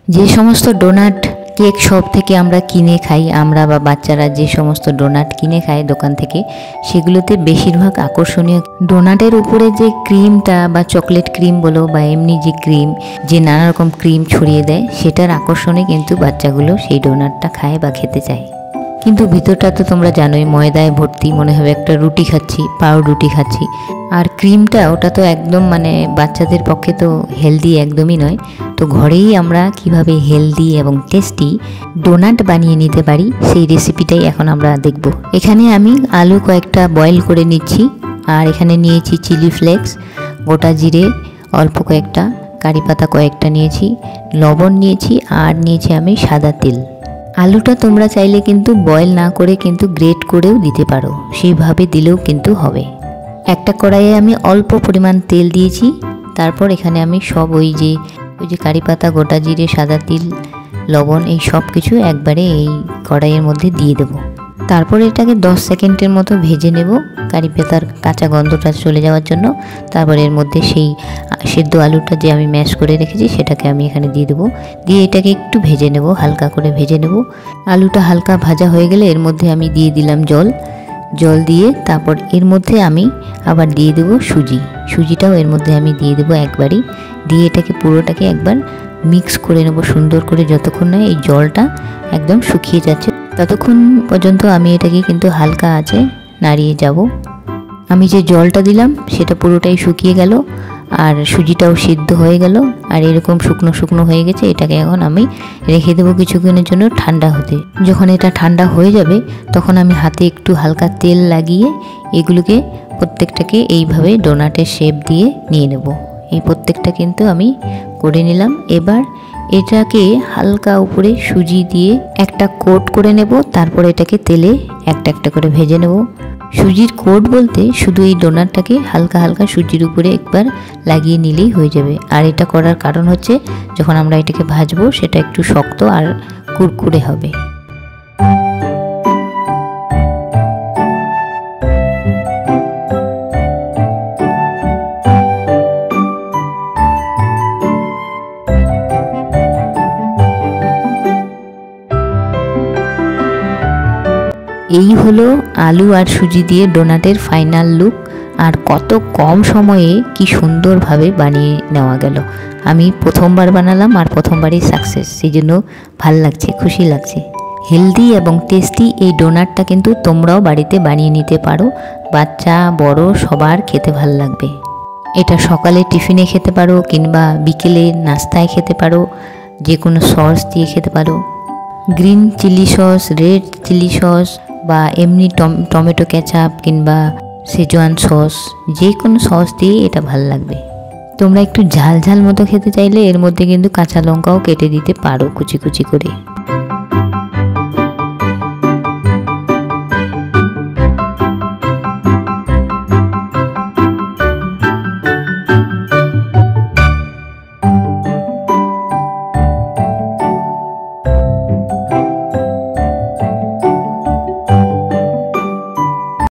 যে সমস্ত donut cake shop থেকে আমরা কিনে খাই, আমরা বা বাচ্চারা যে সমস্ত ডোনাট কিনে খায় দোকান থেকে, সেগুলোতে বেশিরভাগ আকর্ষণীয় ডোনাটের উপরে যে ক্রিমটা বা চকলেট ক্রিম বলো বা এমনি যে ক্রিম, যে নানা রকম ক্রিম ছড়িয়ে দেয়, সেটার আকর্ষণে কিন্তু বাচ্চাগুলো সেই ডোনাটটা খায় বা খেতে চায়। কিন্তু ভিতরটা তো তোমরা জানোই ময়দায় ভর্তি, মনে হবে একটা রুটি খাচ্ছি, পাউরুটি খাচ্ছি। আর ক্রিমটা ওটা তো একদম মানে বাচ্চাদের পক্ষে তো হেলদি একদমই নয়। তো ঘরেই আমরা কিভাবে হেলদি এবং টেস্টি ডোনাট বানিয়ে নিতে পারি সেই রেসিপিটাই এখন আমরা দেখব। এখানে আমি আলু কয়েকটা বয়েল করে নিচ্ছি, আর এখানে নিয়েছি চিলি ফ্লেক্স, গোটা জিরে অল্প কয়েকটা, কারি পাতা কয়েকটা নিয়েছি, লবণ নিয়েছি, আর নিয়েছি আমি সাদা তেল। আলুটা তোমরা চাইলে কিন্তু বয়েল না করে কিন্তু গ্রেট করেও দিতে পারো, সেইভাবে দিলেও কিন্তু হবে। একটা কড়াইয়ে আমি অল্প পরিমাণ তেল দিয়েছি, তারপর এখানে আমি সব ওই যে কারি পাতা, গোটা জিরে, সাদা তিল, লবণ এই সব কিছু একবারে এই কড়াইয়ের মধ্যে দিয়ে দেবো। তারপর এটাকে 10 সেকেন্ডের মতো ভেজে নেব কারি পাতার কাঁচা গন্ধটা চলে যাওয়ার জন্য। তারপর এর মধ্যে সেই সেদ্ধ আলুটা যে আমি ম্যাশ করে রেখেছি সেটাকে আমি এখানে দিয়ে দেবো, দিয়ে এটাকে একটু ভেজে নেব, হালকা করে ভেজে নেব। আলুটা হালকা ভাজা হয়ে গেলে এর মধ্যে আমি দিয়ে দিলাম জল দিয়ে তারপর এর মধ্যে আমি আবার দিয়ে দেবো সুজিটাও এর মধ্যে আমি দিয়ে দেবো একবারই, দিয়ে এটাকে পুরোটাকে একবার মিক্স করে নেব সুন্দর করে, যতক্ষণ না এই জলটা একদম শুকিয়ে যাচ্ছে ততক্ষণ পর্যন্ত আমি এটাকে কিন্তু হালকা আঁচে নাড়িয়ে যাব। আমি যে জলটা দিলাম সেটা পুরোটাই শুকিয়ে গেল, আর সুজিটাও সিদ্ধ হয়ে গেল, আর এরকম শুকনো শুকনো হয়ে গেছে। এটাকে এখন আমি রেখে দেবো কিছুক্ষণের জন্য ঠান্ডা হতে। যখন এটা ঠান্ডা হয়ে যাবে তখন আমি হাতে একটু হালকা তেল লাগিয়ে এগুলোকে প্রত্যেকটাকে এইভাবে ডোনাটের শেপ দিয়ে নিয়ে নেব। এই প্রত্যেকটা কিন্তু আমি করে নিলাম। এবার এটাকে হালকা উপরে সুজি দিয়ে একটা কোট করে নেব, তারপর এটাকে তেলে একটা একটা করে ভেজে নেব। সুজির কোট বলতে শুধু এই ডোনাটটাকে হালকা হালকা সুজির উপরে একবার লাগিয়ে নিলেই হয়ে যাবে। আর এটা করার কারণ হচ্ছে যখন আমরা এটাকে ভাজবো সেটা একটু শক্ত আর কুরকুরে হবে। এই হলো আলু আর সুজি দিয়ে ডোনাটের ফাইনাল লুক। আর কত কম সময়ে কি সুন্দরভাবে বানিয়ে নেওয়া গেল। আমি প্রথমবার বানালাম আর প্রথমবারই সাকসেস, সেই জন্য ভাল লাগছে, খুশি লাগছে। হেলদি এবং টেস্টি এই ডোনাটটা কিন্তু তোমরাও বাড়িতে বানিয়ে নিতে পারো, বাচ্চা বড় সবার খেতে ভাল লাগবে। এটা সকালে টিফিনে খেতে পারো কিংবা বিকেলে নাস্তায় খেতে পারো, যে কোনো সস দিয়ে খেতে পারো, green chili sauce, red chili sauce বা এমনি টমেটো কেচাপ কিংবা সেজওয়ান সস, যে কোনো সস দিয়ে এটা ভালো লাগবে। তোমরা একটু ঝাল ঝাল মতো খেতে চাইলে এর মধ্যে কিন্তু কাঁচা লঙ্কাও কেটে দিতে পারো কুচি কুচি করে।